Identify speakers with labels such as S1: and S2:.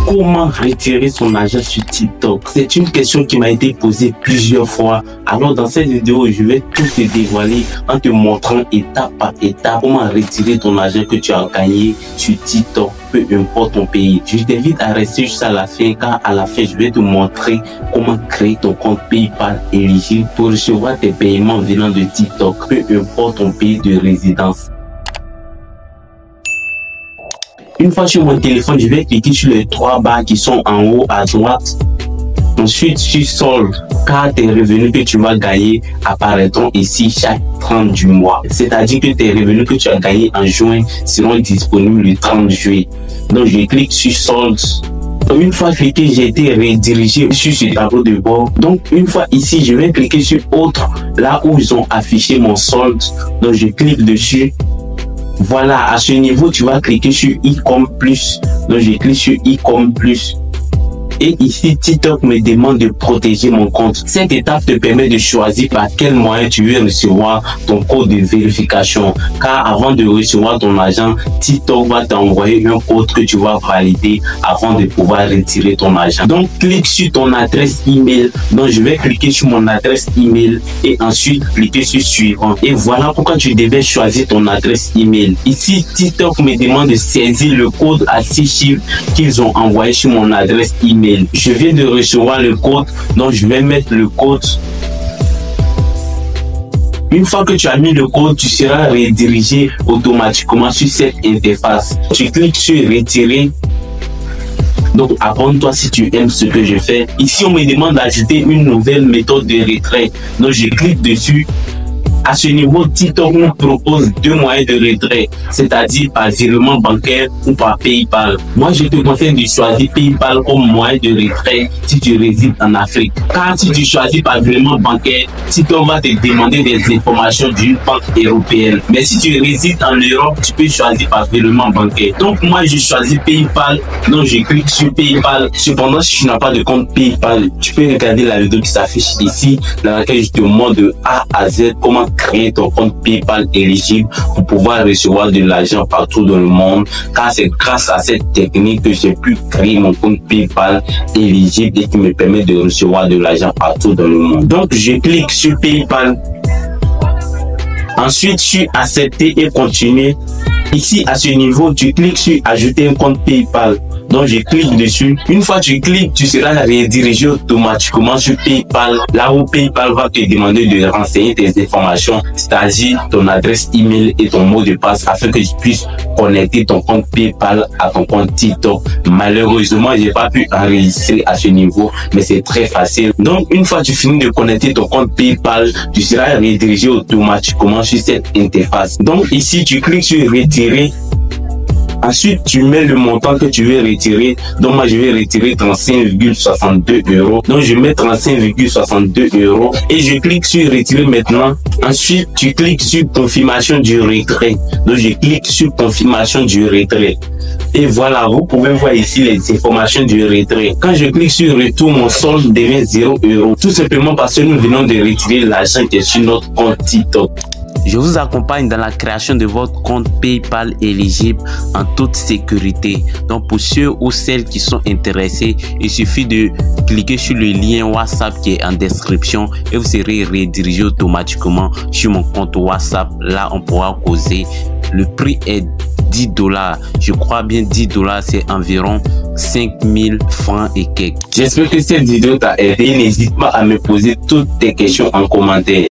S1: Comment retirer son argent sur TikTok? C'est une question qui m'a été posée plusieurs fois. Alors dans cette vidéo, je vais tout te dévoiler en te montrant étape par étape comment retirer ton argent que tu as gagné sur TikTok, peu importe ton pays. Je t'invite à rester jusqu'à la fin, car à la fin, je vais te montrer comment créer ton compte PayPal éligible pour recevoir tes paiements venant de TikTok, peu importe ton pays de résidence. Une fois sur mon téléphone, je vais cliquer sur les trois barres qui sont en haut à droite. Ensuite, sur solde, car tes revenus que tu vas gagner apparaîtront ici chaque 30 du mois. C'est-à-dire que tes revenus que tu as gagnés en juin seront disponibles le 30 juillet. Donc, je clique sur solde. Donc, une fois cliqué, j'ai été redirigé sur ce tableau de bord. Donc, une fois ici, je vais cliquer sur autre, là où ils ont affiché mon solde. Donc, je clique dessus. Voilà, à ce niveau, tu vas cliquer sur e-com plus. Donc, je clique sur e-com plus. Et ici, TikTok me demande de protéger mon compte. Cette étape te permet de choisir par quel moyen tu veux recevoir ton code de vérification. Car avant de recevoir ton argent, TikTok va t'envoyer un code que tu vas valider avant de pouvoir retirer ton argent. Donc, clique sur ton adresse email. Donc, je vais cliquer sur mon adresse email et ensuite cliquer sur suivant. Et voilà pourquoi tu devais choisir ton adresse email. Ici, TikTok me demande de saisir le code à 6 chiffres qu'ils ont envoyé sur mon adresse email. Je viens de recevoir le code, donc je vais mettre le code. Une fois que tu as mis le code, tu seras redirigé automatiquement sur cette interface. Tu cliques sur retirer. Donc abonne-toi si tu aimes ce que je fais. Ici, on me demande d'ajouter une nouvelle méthode de retrait. Donc je clique dessus. À ce niveau, TikTok nous propose deux moyens de retrait, c'est-à-dire par virement bancaire ou par PayPal. Moi, je te conseille de choisir PayPal comme moyen de retrait si tu résides en Afrique. Car si tu choisis par virement bancaire, TikTok va te demander des informations d'une banque européenne. Mais si tu résides en Europe, tu peux choisir par virement bancaire. Donc moi, je choisis PayPal, donc je clique sur PayPal. Cependant, si tu n'as pas de compte PayPal, tu peux regarder la vidéo qui s'affiche ici, dans laquelle je te montre de A à Z comment créer ton compte PayPal éligible pour pouvoir recevoir de l'argent partout dans le monde, car c'est grâce à cette technique que j'ai pu créer mon compte PayPal éligible et qui me permet de recevoir de l'argent partout dans le monde. Donc je clique sur PayPal, ensuite sur accepter et continuer. Ici à ce niveau, tu cliques sur ajouter un compte PayPal. Donc je clique dessus. Une fois que tu cliques, tu seras redirigé automatiquement sur PayPal, là où PayPal va te demander de renseigner tes informations, c'est-à-dire ton adresse email et ton mot de passe, afin que tu puisses connecter ton compte PayPal à ton compte TikTok. Malheureusement, j'ai pas pu enregistrer à ce niveau, mais c'est très facile. Donc une fois que tu finis de connecter ton compte PayPal, tu seras redirigé automatiquement sur cette interface. Donc ici, tu cliques sur retirer. Ensuite, tu mets le montant que tu veux retirer. Donc, moi, je vais retirer 35,62 €. Donc, je mets 35,62 € et je clique sur retirer maintenant. Ensuite, tu cliques sur confirmation du retrait. Donc, je clique sur confirmation du retrait. Et voilà, vous pouvez voir ici les informations du retrait. Quand je clique sur retour, mon solde devient 0 €. Tout simplement parce que nous venons de retirer l'argent qui est sur notre compte TikTok. Je vous accompagne dans la création de votre compte PayPal éligible en toute sécurité. Donc pour ceux ou celles qui sont intéressés, il suffit de cliquer sur le lien WhatsApp qui est en description et vous serez redirigé automatiquement sur mon compte WhatsApp. Là, on pourra causer. Le prix est 10 $. Je crois bien 10 $, c'est environ 5000 francs et quelques. J'espère que cette vidéo t'a aidé. N'hésite pas à me poser toutes tes questions en commentaire.